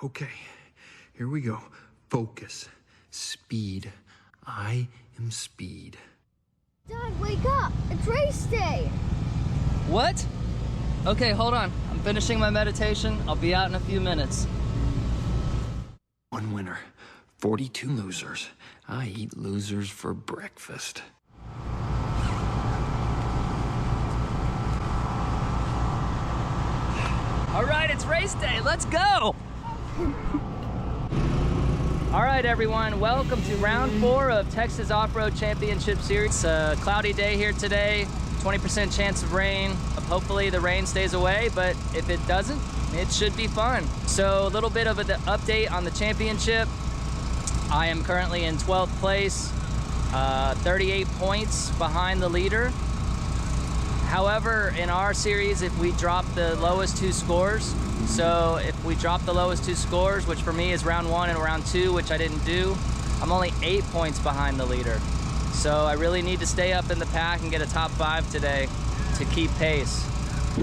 Okay, here we go. Focus. Speed. I am speed. Dad, wake up! It's race day! What? Okay, hold on. I'm finishing my meditation. I'll be out in a few minutes. One winner, 42 losers. I eat losers for breakfast. All right, it's race day. Let's go! All right, everyone. Welcome to round 4 of Texas Off-Road Championship Series. It's a cloudy day here today. 20% chance of rain. Hopefully the rain stays away, but if it doesn't, it should be fun. So a little bit of an update on the championship. I am currently in 12th place, 38 points behind the leader. However, in our series, if we drop the lowest 2 scores, so if we drop the lowest 2 scores, which for me is round 1 and round 2, which I didn't do, I'm only 8 points behind the leader. So I really need to stay up in the pack and get a top 5 today to keep pace. So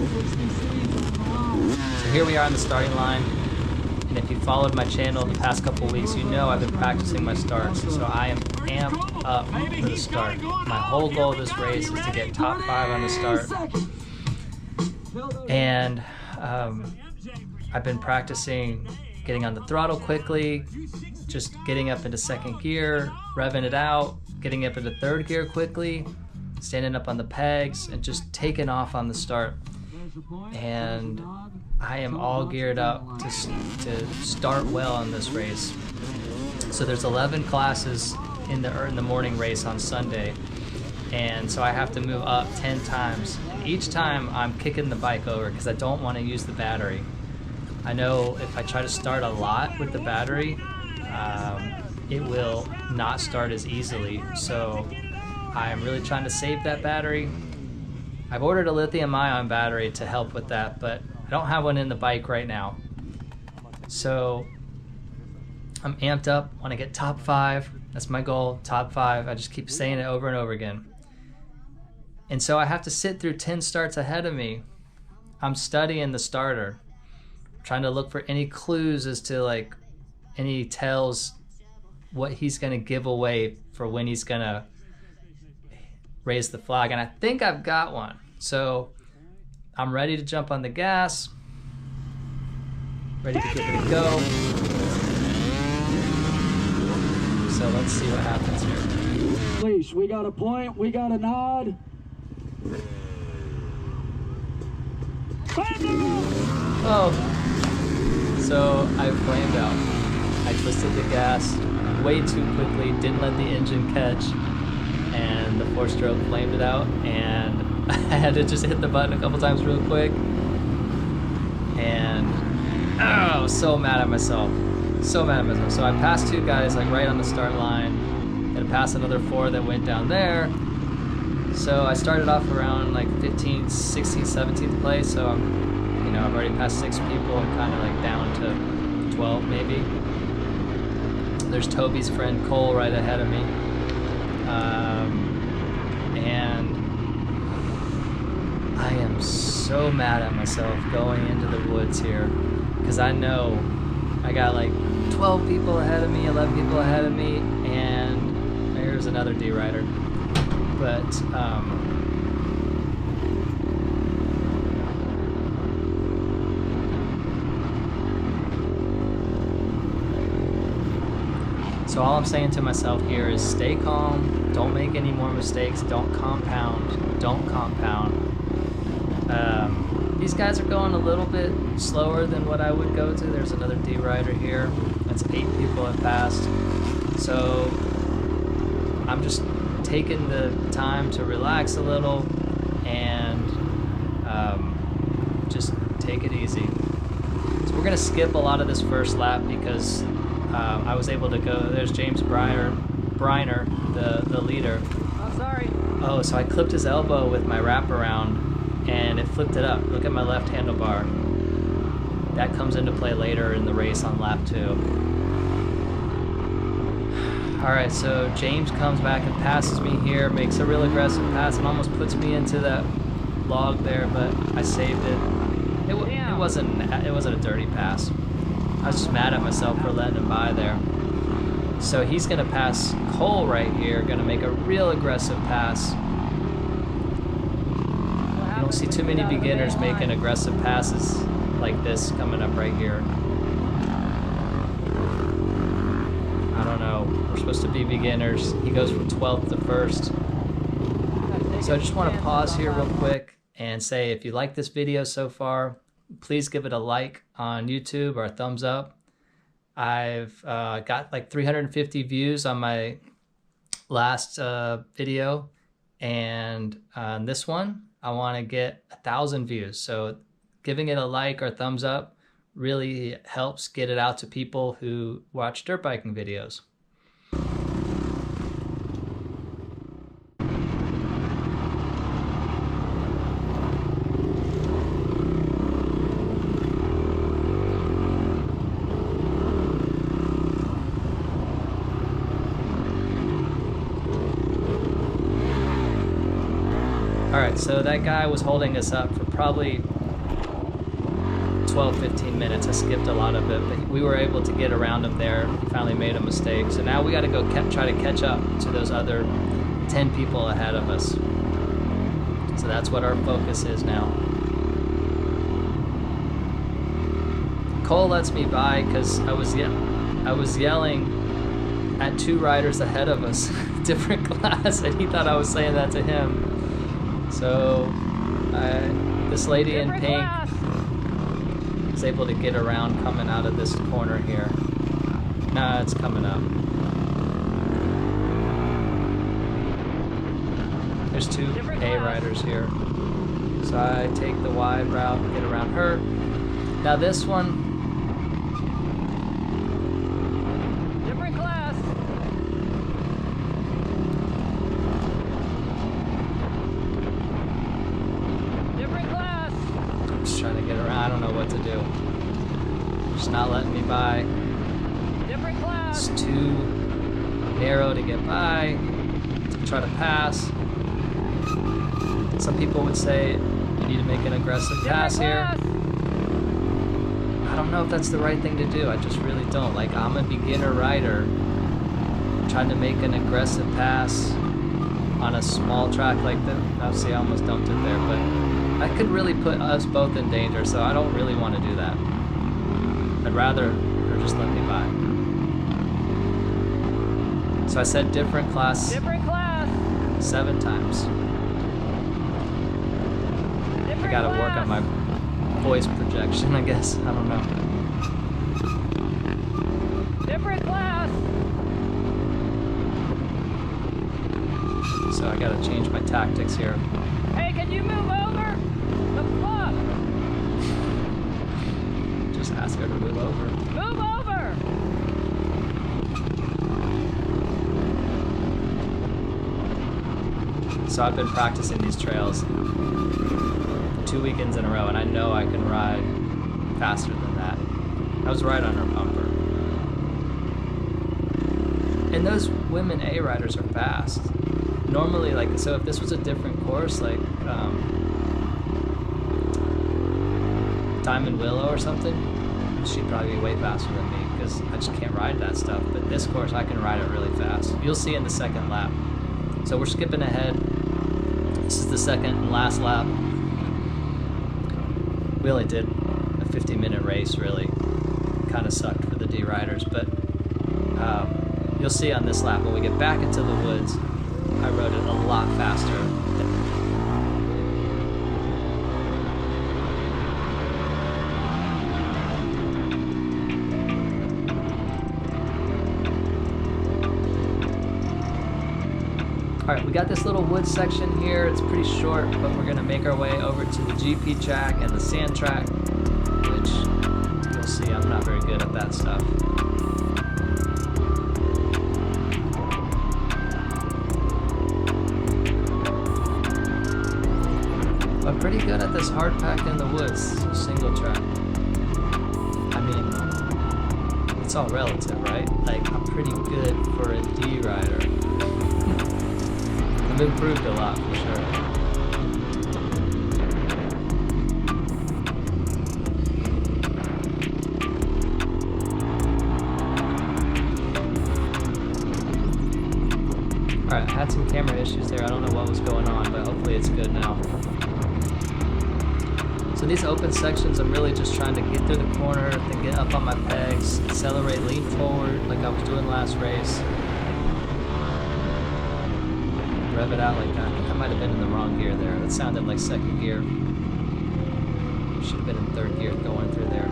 here we are on the starting line. And if you followed my channel the past couple weeks, you know I've been practicing my starts. So I am amped up for the start. My whole goal of this race is to get top 5 on the start. And I've been practicing getting on the throttle quickly, just getting up into 2nd gear, revving it out, getting up into 3rd gear quickly, standing up on the pegs, and just taking off on the start. And I am all geared up to start well in this race. So there's 11 classes in the morning race on Sunday, and so I have to move up 10 times. And each time I'm kicking the bike over because I don't want to use the battery. I know if I try to start a lot with the battery, it will not start as easily. So I'm really trying to save that battery. I've ordered a lithium-ion battery to help with that, but I don't have one in the bike right now. So I'm amped up, want to get top 5. That's my goal, top 5. I just keep saying it over and over again. And so I have to sit through 10 starts ahead of me. I'm studying the starter, trying to look for any clues as to like any tells what he's going to give away for when he's going to raise the flag. And I think I've got one. So I'm ready to jump on the gas, ready to give it a go. So let's see what happens here. Leash, we got a point, we got a nod. Oh, so I flamed out. I twisted the gas way too quickly, didn't let the engine catch, and the 4-stroke flamed it out, and I had to just hit the button a couple times real quick. And I was so mad at myself. So mad at myself. So I passed 2 guys like right on the start line, and passed another 4 that went down there. So I started off around like 15th, 16th, 17th place. So I've already passed 6 people. I'm kind of like down to 12 maybe. There's Toby's friend Cole right ahead of me. And I am so mad at myself going into the woods here, because I know I got like 12 people ahead of me, 11 people ahead of me, and there's another D-rider. But so all I'm saying to myself here is stay calm, don't make any more mistakes, don't compound. These guys are going a little bit slower than what I would go to. There's another D-rider here. That's 8 people have passed. So I'm just taking the time to relax a little and just take it easy. So we're gonna skip a lot of this first lap because I was able to go. There's James Briner, the leader. I'm sorry. Oh, so I clipped his elbow with my wraparound and it flipped it up. Look at my left handlebar. That comes into play later in the race on lap 2. All right, so James comes back and passes me here, makes a real aggressive pass and almost puts me into that log there, but I saved it. It wasn't a dirty pass. I was just mad at myself for letting him by there. So he's gonna pass Cole right here, gonna make a real aggressive pass. You don't see too many beginners making aggressive passes like this coming up right here. I don't know, we're supposed to be beginners. He goes from 12th to 1st. So I just want to pause here real quick and say, if you like this video so far, please give it a like on YouTube or a thumbs up. I've got like 350 views on my last video, and on this one I want to get 1,000 views. So giving it a like or thumbs up really helps get it out to people who watch dirt biking videos. Alright, so that guy was holding us up for probably 12-15 minutes. I skipped a lot of it, but we were able to get around him there. He finally made a mistake. So now we got to go try to catch up to those other 10 people ahead of us. So that's what our focus is now. Cole lets me by because I was yelling at 2 riders ahead of us, different class, and he thought I was saying that to him. So this lady in pink is able to get around coming out of this corner here. Nah, it's coming up. There's 2 A riders here. So I take the wide route and get around her. Now this one, Different class. Different class. I'm just trying to get around. I don't know what to do. Just not letting me by. Different class. It's too narrow to get by, to try to pass. Some people would say you need to make an aggressive pass here. I don't know if that's the right thing to do. I just really don't. Like, I'm a beginner rider trying to make an aggressive pass on a small track like this. Oh, see, I almost dumped it there, but that could really put us both in danger, so I don't really want to do that. I'd rather her just let me by. So I said different class. Different class. 7 times. I gotta work on my voice projection, I guess. I don't know. Different class. So I gotta change my tactics here. Hey, can you move over? The fuck? Just ask her to move over. Move over. So I've been practicing these trails 2 weekends in a row, and I know I can ride faster than that. I was right on her bumper. And those women A riders are fast. Normally, like, so if this was a different course, like Diamond Willow or something, she'd probably be way faster than me because I just can't ride that stuff. But this course, I can ride it really fast. You'll see in the second lap. So we're skipping ahead. This is the second and last lap. We only did a 50-minute race, really. Kind of sucked for the D riders, but you'll see on this lap when we get back into the woods, I rode it a lot faster. Alright, we got this little woods section here. It's pretty short, but we're gonna make our way over to the GP track and the sand track, which you'll see I'm not very good at that stuff. I'm pretty good at this hard pack in the woods, single track. I mean, it's all relative, right? Like, I'm pretty good for a D rider. I've improved a lot, for sure. camera issues there. I don't know what was going on, but hopefully it's good now. So these open sections, I'm really just trying to get through the corner, then get up on my pegs, accelerate, lean forward like I was doing last race. Rev it out like that. I think I might have been in the wrong gear there. That sounded like second gear. Should have been in third gear going through there.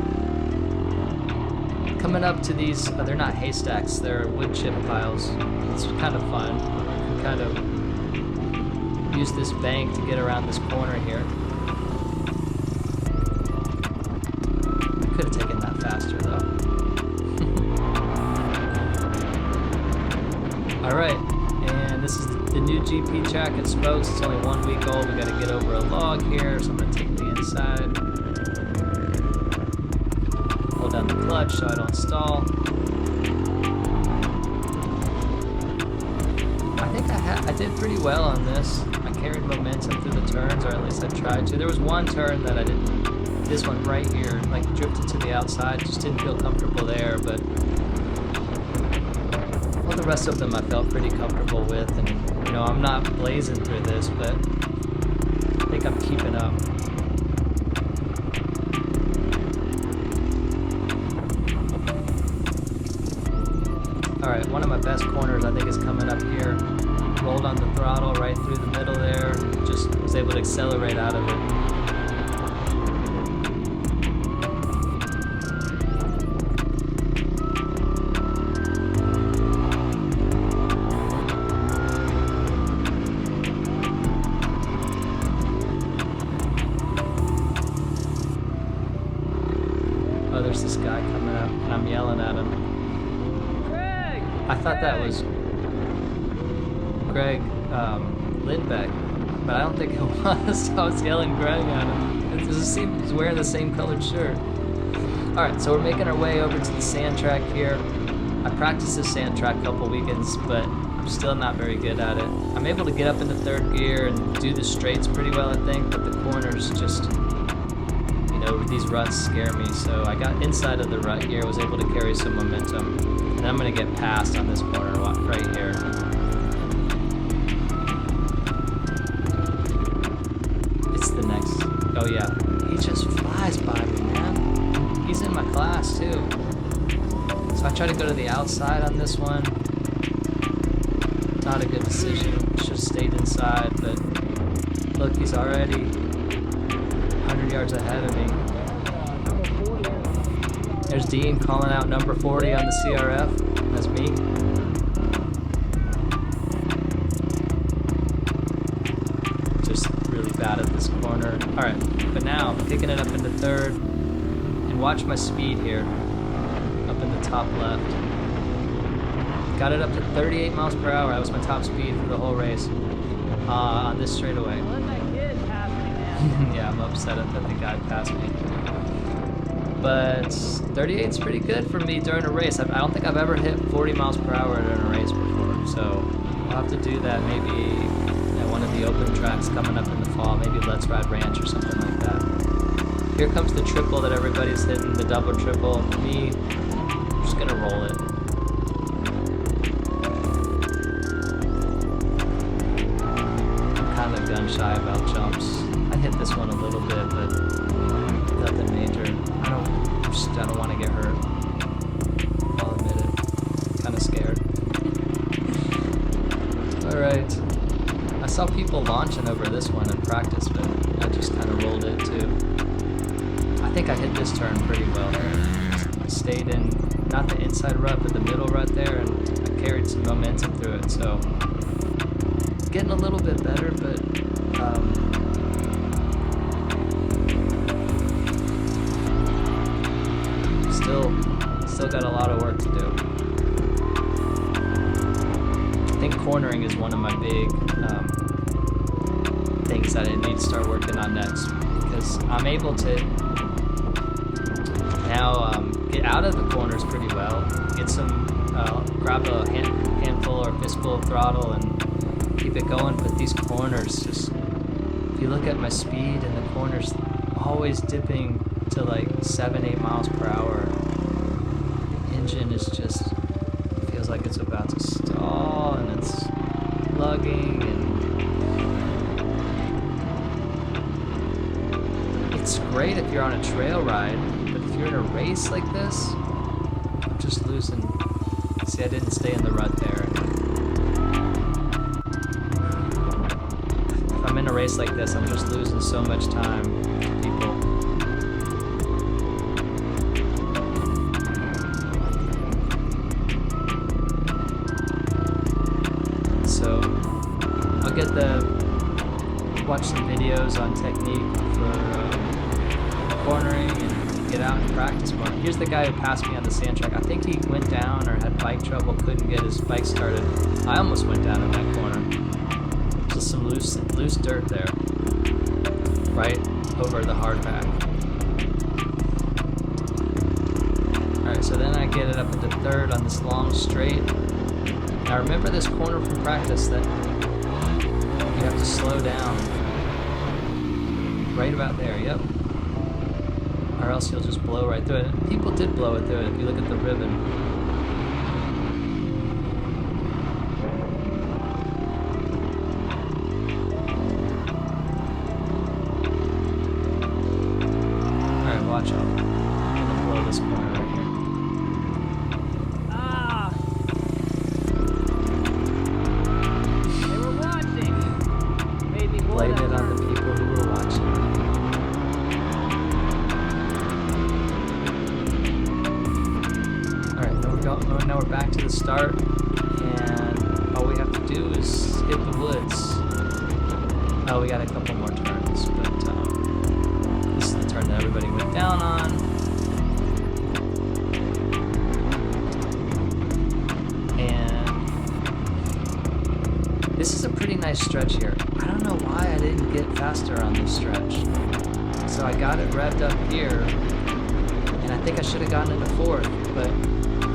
Coming up to these, they're not haystacks, they're wood chip piles. It's kind of fun. Kind of use this bank to get around this corner here. Could have taken that faster though. Alright, and this is the new GP track at Spoaks. It's only 1 week old. We gotta get over a log here, so I'm gonna take the inside. Hold down the clutch so I don't stall. I think I did pretty well on this. I carried momentum through the turns, or at least I tried to. There was one turn that I didn't. This one right here, like drifted to the outside, just didn't feel comfortable there, but all the rest of them I felt pretty comfortable with, and you know, I'm not blazing through this, but I think I'm keeping up. Alright, one of my best corners I think is coming up here. Rolled on the throttle right through the middle there, just was able to accelerate out of it. Oh, there's this guy coming up, and I'm yelling at him. Greg! I thought that was Greg Lindbeck, but I don't think it was. I was yelling Greg at him. He's wearing the same colored shirt. Alright, so we're making our way over to the sand track here. I practiced this sand track a couple weekends, but I'm still not very good at it. I'm able to get up into third gear and do the straights pretty well, I think, but the corners just, you know, these ruts scare me. So I got inside of the rut here, was able to carry some momentum, and I'm going to get past on this corner right here. It's the next, oh yeah, he just flies by me, man. He's in my class too. So I try to go to the outside on this one. Not a good decision. Should have stayed inside, but look, he's already 100 yards ahead of me. There's Dean calling out number 40 on the CRF. That's me. Just really bad at this corner. Alright, but now I'm kicking it up into third. And watch my speed here. Up in the top left. Got it up to 38 miles per hour. That was my top speed for the whole race. On this straightaway. Let that kid pass me, man. Yeah, I'm upset that the guy passed me. But 38's pretty good for me during a race. I don't think I've ever hit 40 miles per hour during a race before. So I'll have to do that maybe at one of the open tracks coming up in the fall. Maybe Let's Ride Ranch or something like that. Here comes the triple that everybody's hitting, the double triple. Me, I'm just gonna roll it. Gun shy about jumps. I hit this one a little bit, but nothing major. I don't want to get hurt. I'll admit it. Kind of scared. Alright. I saw people launching over this one in practice, but I just kind of rolled it too. I think I hit this turn pretty well there. I stayed in, not the inside rut, but the middle rut there, and I carried some momentum through it, so getting a little bit better, but still got a lot of work to do. I think cornering is one of my big things that I need to start working on next, because I'm able to now get out of the corners pretty well, get some, grab a handful or fistful of throttle and keep it going, but these corners just, if you look at my speed and the corners always dipping to like 7-8 miles per hour, the engine is just, feels like it's about to stall, and it's lugging, and it's great if you're on a trail ride, but if you're in a race like this, I'm just losing. See, I didn't stay in the rut there. If I'm in a race like this, I'm just losing so much time to people. So I'll get watch some videos on technique for cornering and get out and practice more. Here's the guy who passed me on the sand track. I think he went down or had bike trouble, couldn't get his bike started. I almost went down in that corner. Just some loose dirt there, right over the hard pack. Alright, so then I get it up into third on this long straight. Now remember this corner from practice that you have to slow down. Right about there, yep. Or else you'll just blow right through it. And people did blow it through it if you look at the ribbon. Alright, watch out. I'm gonna blow this corner right here. Ah! They were watching. Made me blow Blame that it on the turn. people who were watching. Now we're back to the start, and all we have to do is hit the woods. Oh, we got a couple more turns, but this is the turn that everybody went down on. And this is a pretty nice stretch here. I don't know why I didn't get faster on this stretch. So I got it revved up here, and I think I should have gotten into fourth, but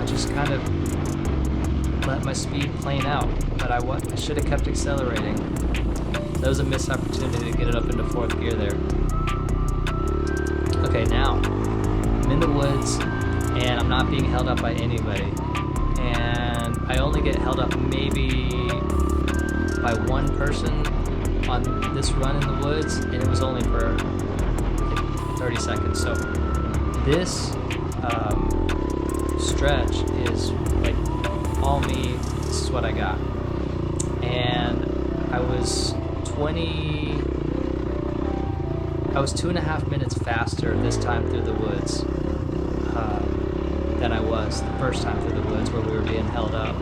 I just kind of let my speed plane out, but I should have kept accelerating. That was a missed opportunity to get it up into fourth gear there. Okay, now I'm in the woods and I'm not being held up by anybody, and I only get held up maybe by one person on this run in the woods, and it was only for like 30 seconds. So this stretch is like all me. This is what I got, and I was 2.5 minutes faster this time through the woods than I was the first time through the woods where we were being held up.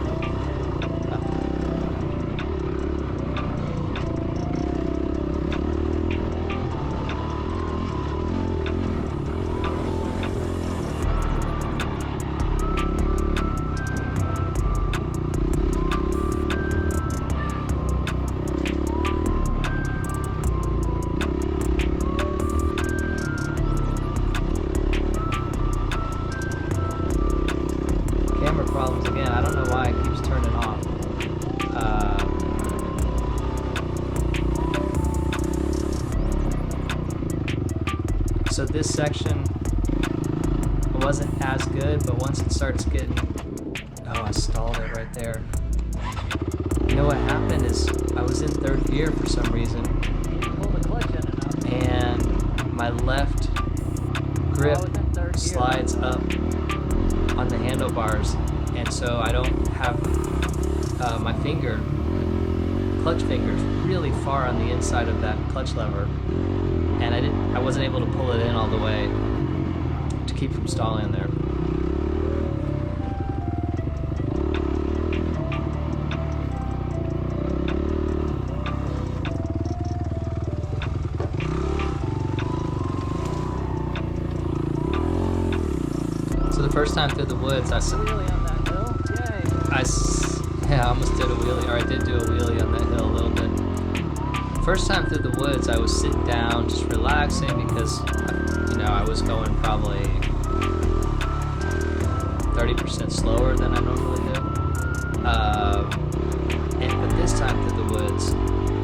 Problems again. I don't know why it keeps turning off. So this section wasn't as good, but once it starts getting... Oh, I stalled it right there. You know what happened is I was in third gear for some reason. Pull the clutch in enough. And my left grip slides up on the handlebars. And so I don't have my clutch fingers really far on the inside of that clutch lever, and I wasn't able to pull it in all the way to keep from stalling there. So the first time through the woods, I almost did a wheelie, or I did do a wheelie on that hill a little bit. First time through the woods, I was sitting down, just relaxing, because, I was going probably 30% slower than I normally do. But this time through the woods,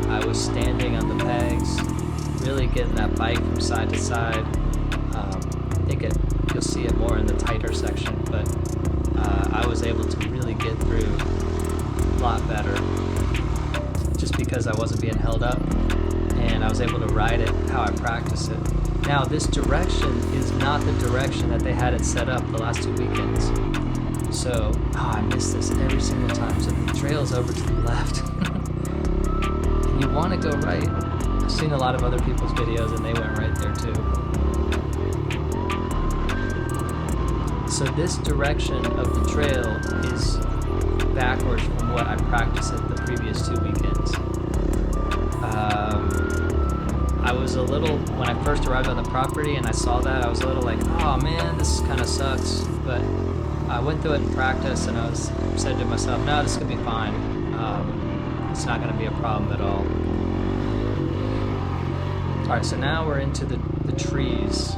I was standing on the pegs, really getting that bike from side to side. I think you'll see it more in the tighter section, but I was able to really get through a lot better. just because I wasn't being held up, and I was able to ride it how I practice it. Now, this direction is not the direction that they had it set up the last 2 weekends. So, I miss this every single time. So the trail's over to the left. And you want to go right. I've seen a lot of other people's videos and they went right there too. So this direction of the trail is backwards from what I practiced at the previous 2 weekends. I was a little, when I first arrived on the property and I saw that, I was a little like, oh man, this kind of sucks. But I went through it in practice and I said to myself, no, this is going to be fine. It's not going to be a problem at all. All right, so now we're into the trees,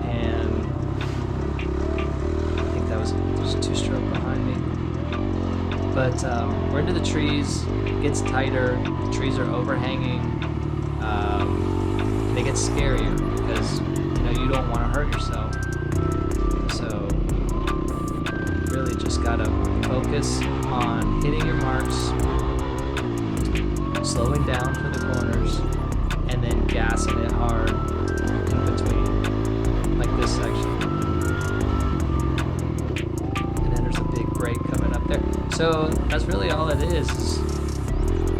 and I think that was just a two-stroke behind me. But we're into the trees, it gets tighter, the trees are overhanging, they get scarier because you don't want to hurt yourself. So really just gotta focus on hitting your marks, slowing down for the corners, and then gassing it hard in between, like this section. And then there's a big break coming up there. So that's really all it is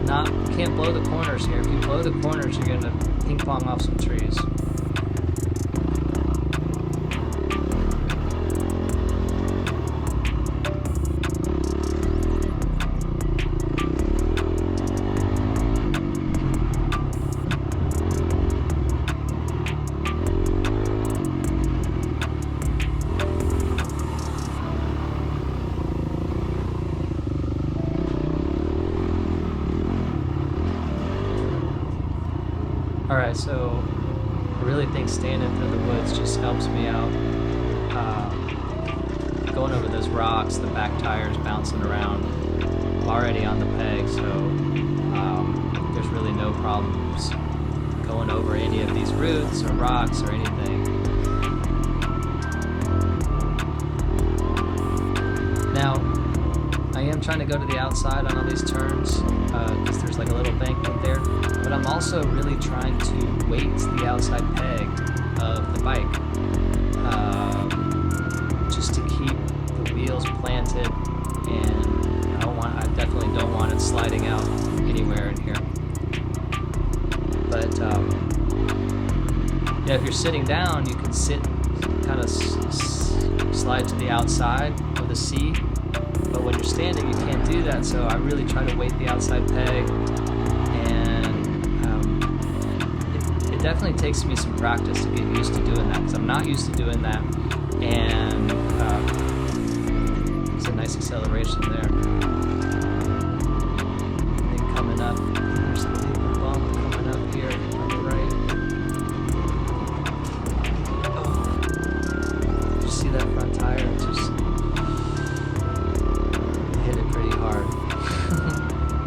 you can't blow the corners here. If you blow the corners, you're gonna ping pong off some trees. Alright, so I really think standing through the woods just helps me out. Going over those rocks, the back tires bouncing around. I'm already on the peg, so there's really no problems going over any of these roots or rocks or anything. Now, I am trying to go to the outside on all these turns because there's like a little bankment there, but I'm also really trying to weight the outside peg of the bike just to keep the wheels planted, and I definitely don't want it sliding out anywhere in here. But yeah, if you're sitting down, you can sit kind of slide to the outside of the seat. But when you're standing, you can't do that, so I really try to weight the outside peg, and it definitely takes me some practice to get used to doing that, because I'm not used to doing that, and it's a nice acceleration there. And then coming up, there's a big bump coming up here on the right. Oh, did you see that front tire? It's just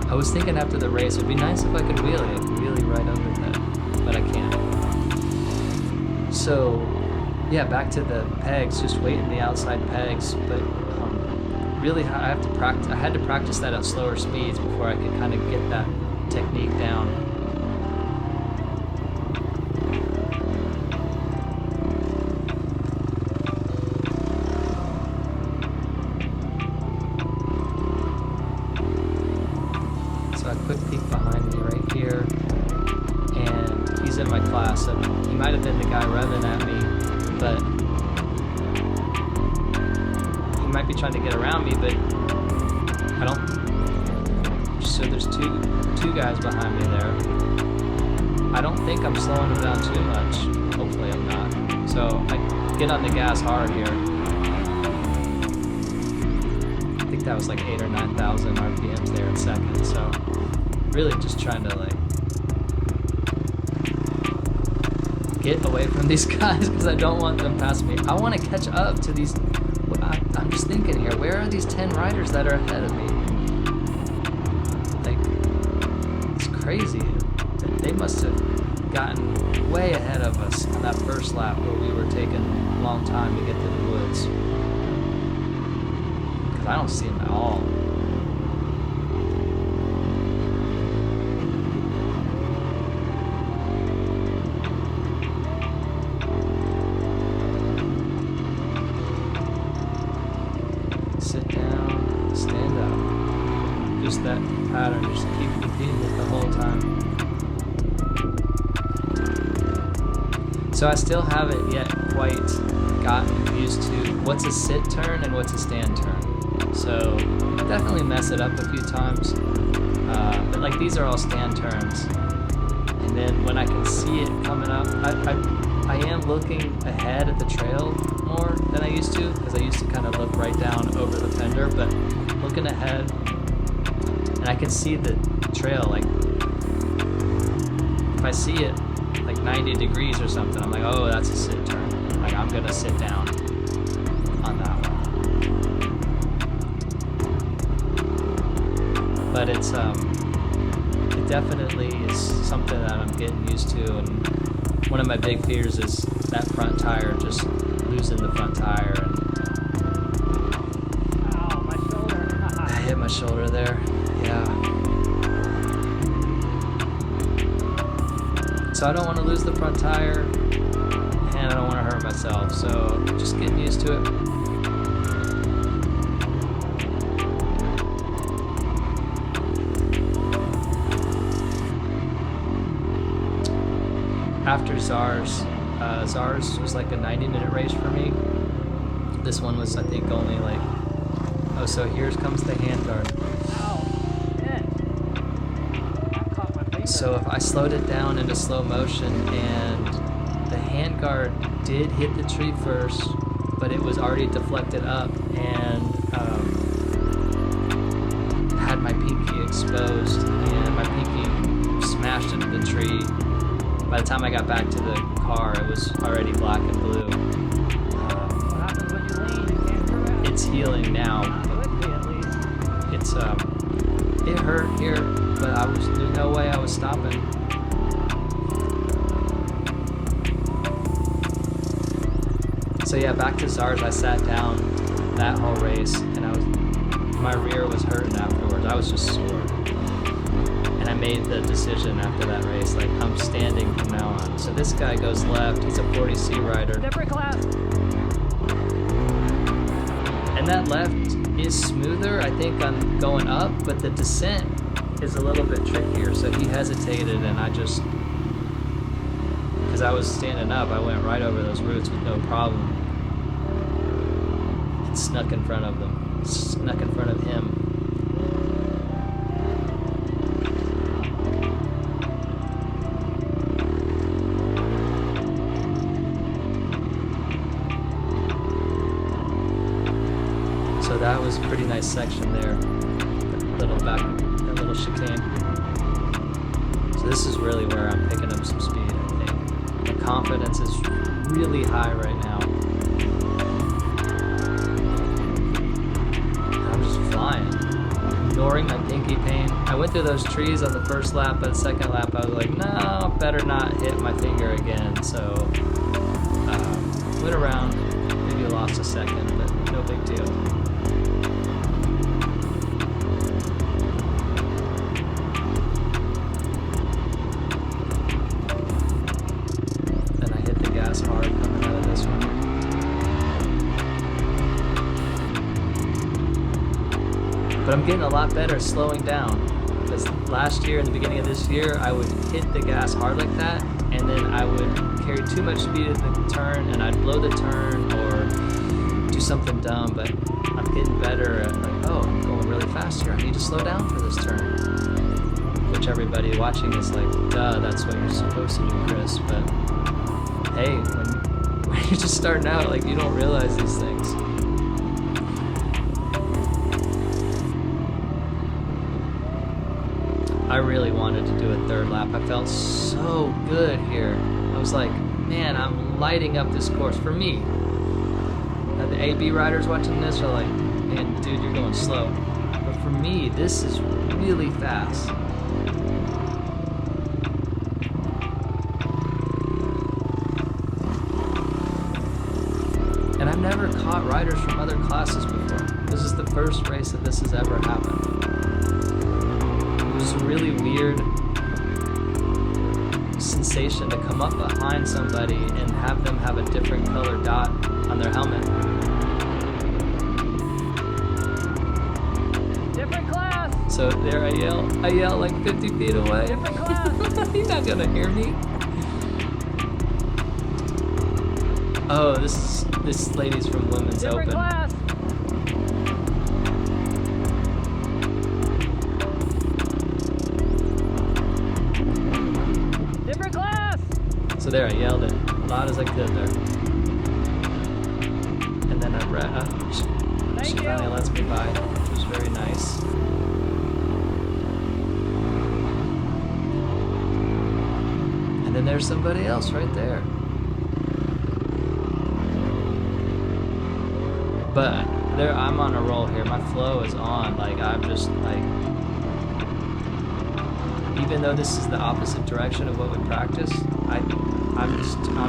I was thinking after the race, it'd be nice if I could wheelie right over that, but I can't. So, yeah, back to the pegs, just weighting the outside pegs, but really I had to practice that at slower speeds before I could kind of get that technique down. Quick peek behind me right here, and he's in my class, and he might have been the guy revving at me, but he might be trying to get around me, but I don't. So there's two guys behind me there. I don't think I'm slowing him down too much. Hopefully I'm not. So I get on the gas hard here. I think that was like 8,000 or 9,000 RPMs there in seconds. So really just trying to like get away from these guys because I don't want them past me. I want to catch up to these. I'm just thinking here, where are these 10 riders that are ahead of me? Like, it's crazy. They must have gotten way ahead of us on that first lap where we were taking a long time to get to the woods. Because I don't see them at all. So I still haven't yet quite gotten used to what's a sit turn and what's a stand turn. So I definitely mess it up a few times. But like these are all stand turns. And then when I can see it coming up, I am looking ahead at the trail more than I used to, because I used to kind of look right down over the fender, but looking ahead, and I can see the trail, like if I see it like 90 degrees or something, I'm like, oh, that's a sit turn. Like I'm gonna sit down on that one. But it's it definitely is something that I'm getting used to, and one of my big fears is that front tire, just losing the front tire. And Ow, my shoulder. I hit my shoulder there. Yeah. So I don't want to lose the front tire, and I don't want to hurt myself. So just getting used to it. After Zars was like a 90-minute race for me. This one was, I think, only like, oh, so here comes the handguard. Ow, shit. That caught my finger. So if I slowed it down into slow motion, and the handguard did hit the tree first, but it was already deflected up and had my pinky exposed, and my pinky smashed into the tree. By the time I got back to the car, it was already black and blue. What happens when you lean? You can't correct. It's healing now. Could be at least. It's it hurt here, but there's no way I was stopping. So yeah, back to Zars. I sat down that whole race, and my rear was hurting afterwards. I was just sore. And I made the decision after that race, like, I'm standing from now on. So this guy goes left, he's a 40C rider. Different class. And that left is smoother, I think, on going up, but the descent is a little bit trickier. So he hesitated, and I just, because I was standing up, I went right over those roots with no problem. And snuck in front of them, snuck in front of him. So that was a pretty nice section there, that little chicane. So this is really where I'm picking up some speed, I think. The confidence is really high right now. I'm just flying, ignoring my pinky pain. I went through those trees on the first lap, but the second lap I was like, no, better not hit my finger again. So went around, maybe lost a second, but no big deal. Hard coming out of this one. But I'm getting a lot better slowing down, because last year and the beginning of this year I would hit the gas hard like that, and then I would carry too much speed in the turn and I'd blow the turn or do something dumb. But I'm getting better at, like, oh, I'm going really fast here, I need to slow down for this turn, which everybody watching is like, duh, that's what you're supposed to do, Chris. But hey, when you're just starting out, like, you don't realize these things. I really wanted to do a third lap. I felt so good here. I was like, man, I'm lighting up this course. For me, the AB riders watching this are like, man, dude, you're going slow. But for me, this is really fast. And I've never caught riders from other classes before. This is the first race that this has ever happened. It was a really weird sensation to come up behind somebody and have them have a different color dot on their helmet. Different class. So there I yell like 50 feet away. Different class. He's not gonna hear me. Oh, this lady's from Women's Different Open. class. Different class. So there, I yelled it loud as I could there. And then I read, she Thank you. finally lets me by, which was very nice. And then there's somebody else right there. But there, I'm on a roll here. My flow is on. Like, I'm just like, even though this is the opposite direction of what we practice, I'm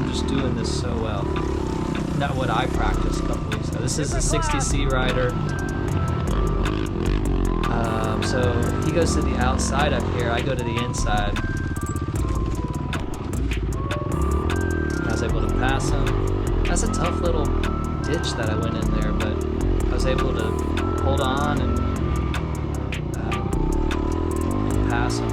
just doing this so well. Not what I practiced a couple weeks ago. This is a 60C rider. So he goes to the outside up here. I go to the inside. And I was able to pass him. That's a tough little ditch that I went in there, but I was able to hold on and pass him.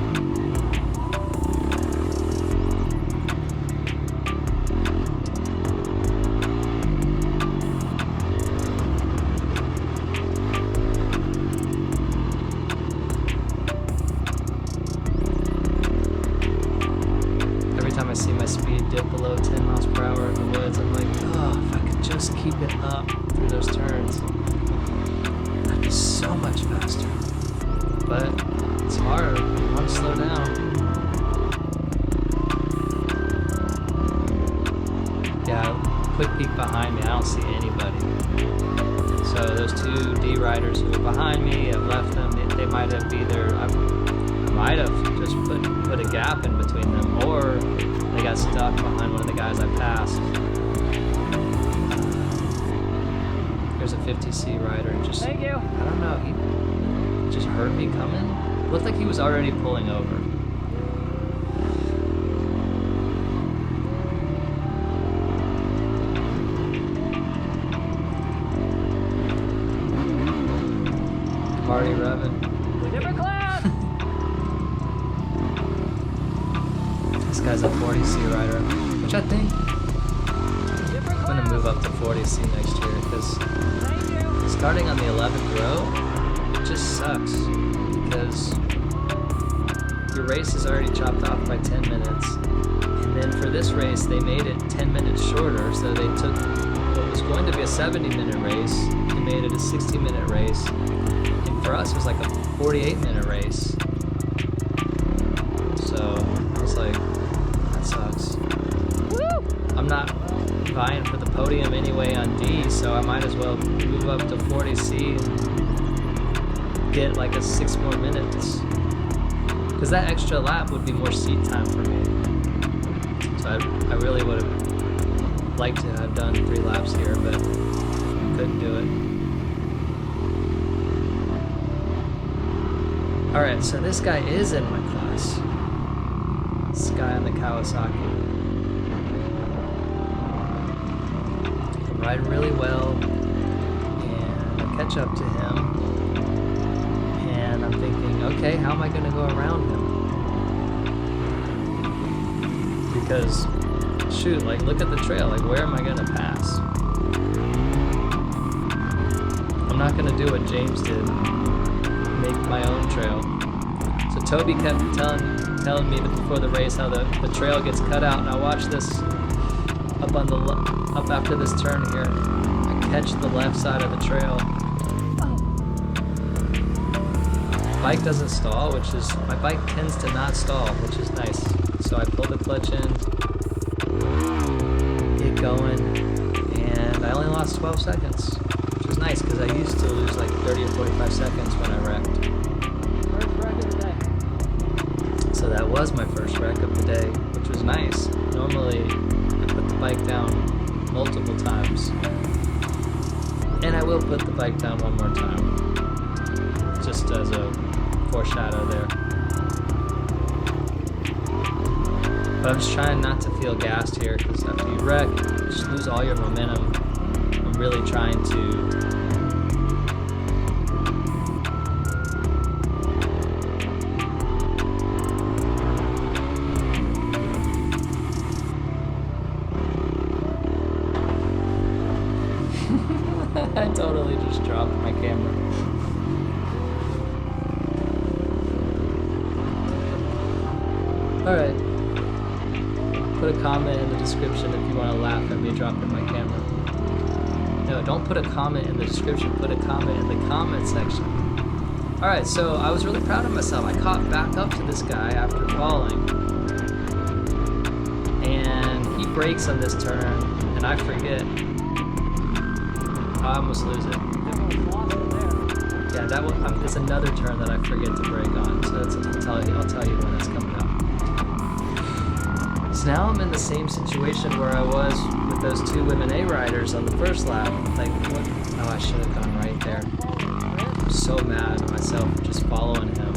Every time I see my speed dip below 10 miles per hour in the woods, I'm like, oh, if I could just keep it up through those turns, I'd be so much faster. But it's hard. I want to slow down. Yeah, quick peek behind me. I don't see anybody. So those two D riders who are behind me, I've left them. They might have either, I might have just put a gap in between them, or they got stuck behind one of the guys I passed. There's a 50C rider. Just, Thank you. I don't know. He just heard me coming. Looked like he was already pulling over. I'm already revving. Different class. This guy's a 40C rider, which I think Different I'm class. gonna move up to 40C next year, because Thank you. starting on the 11th row, it just sucks, because your race is already chopped off by 10 minutes, and then for this race they made it 10 minutes shorter, so they took what was going to be a 70-minute race and made it a 60-minute race, and for us it was like a 48-minute race. So I was like, that sucks. Woo! I'm not vying for the podium anyway on D, so I might as well move up to 40C and get like a 6 more minutes. Because that extra lap would be more seat time for me. So I really would have liked to have done 3 laps here, but couldn't do it. Alright, so this guy is in my class. This guy on the Kawasaki. I'm riding really well, and I catch up to him, and I'm thinking, okay, how am I going to go around him? Because, shoot, like, look at the trail, like, where am I going to pass? I'm not going to do what James did, make my own trail. So Toby kept telling me before the race how the trail gets cut out, and I watch this up after this turn here. I catch the left side of the trail. Bike doesn't stall, which is, my bike tends to not stall, which is nice. So I pull the clutch in, get going, and I only lost 12 seconds, which was nice because I used to lose like 30 or 45 seconds when I wrecked. First wreck of the day. So that was my first wreck of the day, which was nice. Normally, I put the bike down multiple times. And I will put the bike down one more time. Just as a foreshadow there. But I'm just trying not to feel gassed here, because after you wreck, you just lose all your momentum. I'm really trying to I totally just dropped my camera. Alright. Put a comment in the description if you want to laugh at me dropping my camera. No, don't put a comment in the description. Put a comment in the comment section. Alright, so I was really proud of myself. I caught back up to this guy after falling. And he brakes on this turn, and I forget. I almost lose it. Yeah, that was, it's another turn that I forget to brake on. So I'll tell you when it's coming up. So now I'm in the same situation where I was with those two women A riders on the first lap. Like, what? Oh, I should have gone right there. I'm so mad at myself for just following him.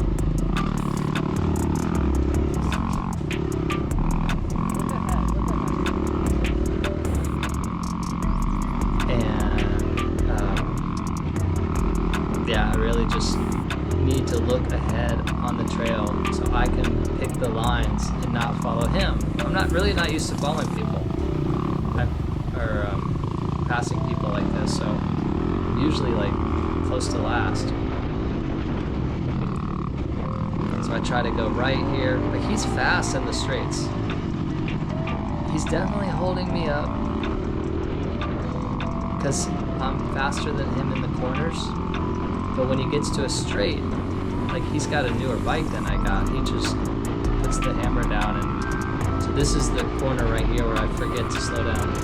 Yeah, I really just need to look ahead on the trail so I can pick the lines and not follow him. I'm not used to following people or passing people like this, so I'm usually like close to last. So I try to go right here, but he's fast in the straights. He's definitely holding me up because I'm faster than him in the corners. But when he gets to a straight, like he's got a newer bike than I got, he just puts the hammer down. And so this is the corner right here where I forget to slow down.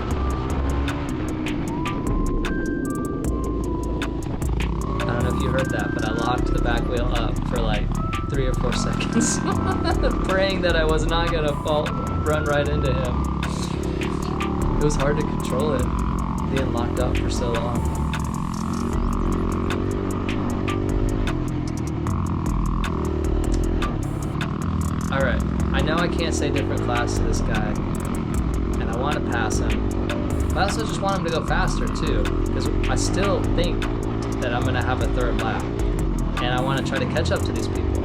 I don't know if you heard that, but I locked the back wheel up for like 3 or 4 seconds, praying that I was not gonna run right into him. It was hard to control it, being locked up for so long. Alright, I know I can't say different class to this guy, and I want to pass him, but I also just want him to go faster too, because I still think that I'm going to have a third lap, and I want to try to catch up to these people.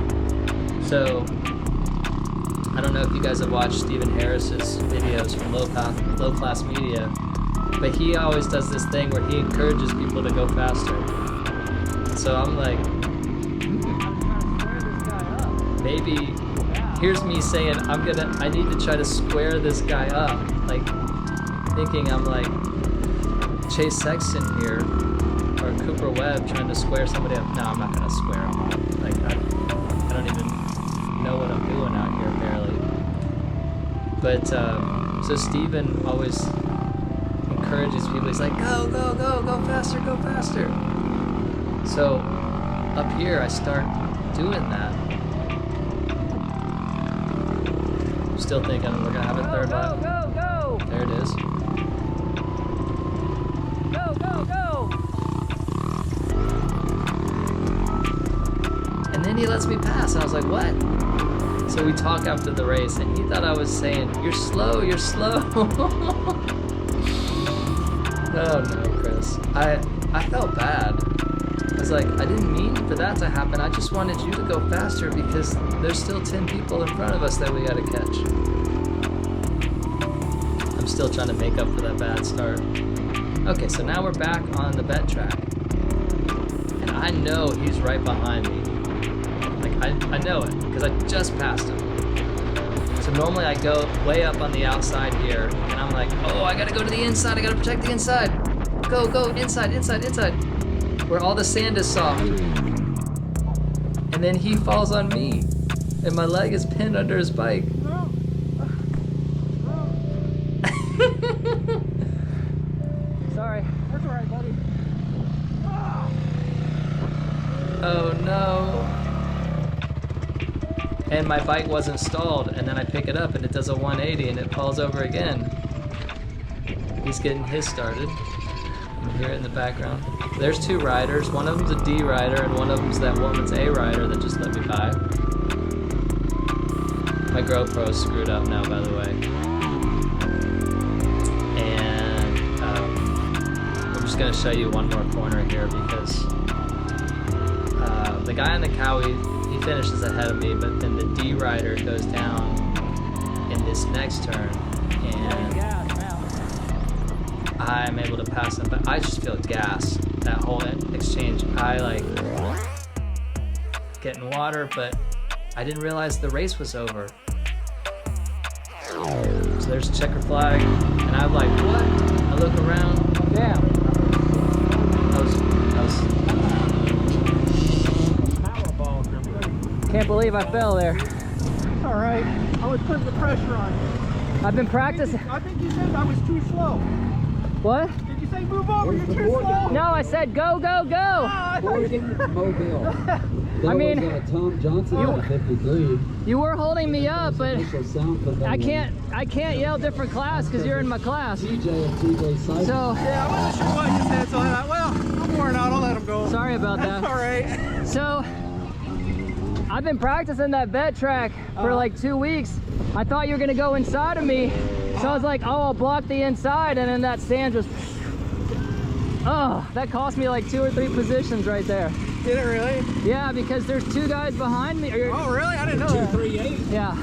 So, I don't know if you guys have watched Stephen Harris's videos from Low Class Media, but he always does this thing where he encourages people to go faster. So I'm like, maybe... Here's me saying I need to try to square this guy up, like thinking I'm like Chase Sexton here or Cooper Webb trying to square somebody up. No, I'm not gonna square him up. Like I don't even know what I'm doing out here barely. But so Steven always encourages people. He's like, go faster, go faster. So up here I start doing that. Still thinking we're gonna have a third lap. Go! There it is. Go! And then he lets me pass, and I was like, what? So we talk after the race, and he thought I was saying, you're slow. Oh no, Chris. I felt bad. I was like, I didn't mean for that to happen. I just wanted you to go faster because there's still 10 people in front of us that we gotta catch. I'm still trying to make up for that bad start. Okay, so now we're back on the vent track. And I know he's right behind me. Like, I know it because I just passed him. So normally I go way up on the outside here and I'm like, oh, I gotta go to the inside. I gotta protect the inside. Go, inside. Where all the sand is soft. And then he falls on me. And my leg is pinned under his bike. Sorry. That's alright, buddy. Oh no. And my bike wasn't stalled. And then I pick it up and it does a 180 and it falls over again. He's getting his started. You can hear it in the background. There's 2 riders. One of them's a D rider and one of them's that woman's A rider that just let me by. My GoPro's screwed up now, by the way. And I'm just gonna show you one more corner here because the guy on the cow, he finishes ahead of me, but then the D rider goes down in this next turn and I'm able to pass him, but I just feel gassed. that whole exchange. I like getting water, but I didn't realize the race was over. So there's a checker flag, and I'm like, what? I look around, damn. Can't believe I fell there. All right, I was putting the pressure on you. I've been practicing. I think you said I was too slow. What? Did you say move over? You're too slow. No, I said go, go, go. I thought you Mobile. I mean, Tom Johnson at 53. You were holding me up, but Sound I can't yell different class because you're in my class. TJ Cycle. So Yeah, I wasn't sure what you said, so I thought, well, I'm worn out. I'll let him go. sorry about that. That's all right. So I've been practicing that vet track for like 2 weeks. I thought you were gonna go inside of me, so I was like, oh, I'll block the inside, and then that sand just, oh, that cost me like 2 or 3 positions right there. Did it really? Yeah, because there's 2 guys behind me. Oh, really? I didn't know that. 238. Yeah.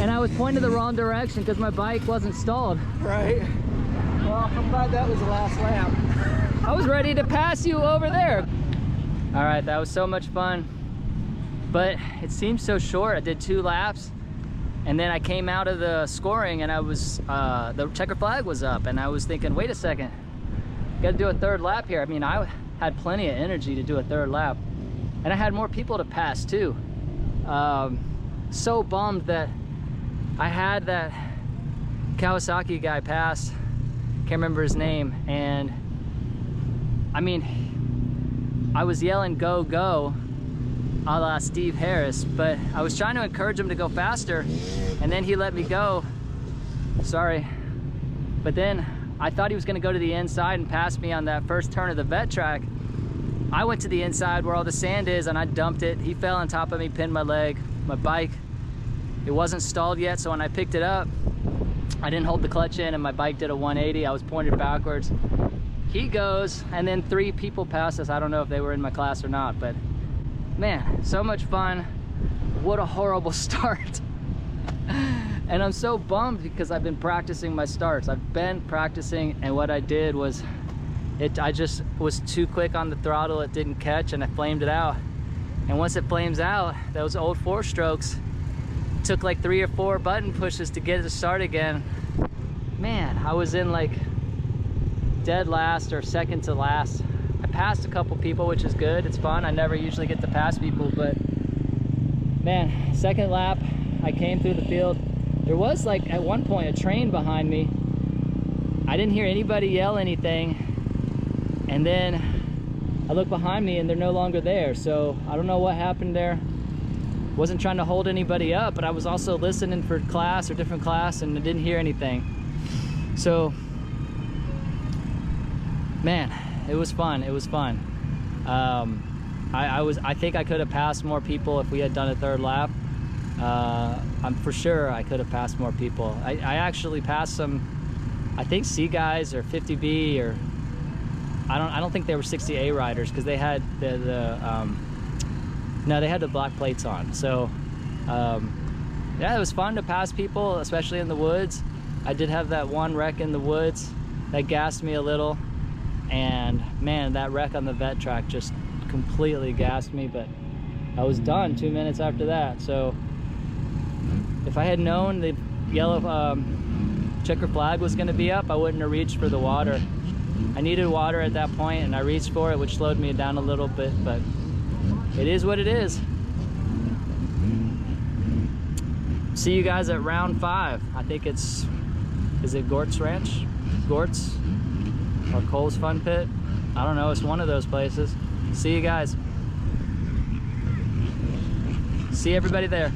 And I was pointing the wrong direction because my bike wasn't stalled. Right. Well, I'm glad that was the last lap. I was ready to pass you over there. All right, that was so much fun, but it seemed so short. I did 2 laps, and then I came out of the scoring, and I was, the checker flag was up, and I was thinking, wait a second, got to do a 3rd lap here. I mean, I had plenty of energy to do a 3rd lap, and I had more people to pass too. So bummed that I had that Kawasaki guy pass, can't remember his name, and I mean, I was yelling go, go, a la Steve Harris, but I was trying to encourage him to go faster, and then he let me go. Sorry. But then I thought he was gonna go to the inside and pass me on that first turn of the vet track. I went to the inside where all the sand is, and I dumped it. He fell on top of me, pinned my leg. My bike, it wasn't stalled yet, so when I picked it up, I didn't hold the clutch in, and my bike did a 180. I was pointed backwards. He goes, and then 3 people passed us. I don't know if they were in my class or not, but man, so much fun. What a horrible start. And I'm so bummed because I've been practicing my starts. I've been practicing, and what I did was, I just was too quick on the throttle. It didn't catch, and I flamed it out. And once it flames out, those old 4-strokes took like 3 or 4 button pushes to get it to start again. Man, I was in like dead last or second to last. I passed a couple people, which is good. It's fun. I never usually get to pass people, but man, 2nd lap, I came through the field. There was like at one point a train behind me. I didn't hear anybody yell anything, and then I look behind me and they're no longer there. So I don't know what happened there. Wasn't trying to hold anybody up, but I was also listening for class or different class, and I didn't hear anything. So man, it was fun. It was fun. I think I could have passed more people if we had done a 3rd lap. I'm for sure I could have passed more people. I actually passed some, I think C guys or 50B, or I don't think they were 60A riders, because they had no, they had the black plates on. So yeah, it was fun to pass people, especially in the woods. I did have that one wreck in the woods that gassed me a little, and man, that wreck on the vet track just completely gassed me, but I was done 2 minutes after that. So if I had known the yellow checker flag was going to be up, I wouldn't have reached for the water. I needed water at that point, and I reached for it, which slowed me down a little bit, but it is what it is. See you guys at round 5. I think is it Gort's Ranch? Gort's? Or Cole's Fun Pit? I don't know, it's one of those places. See you guys. See everybody there.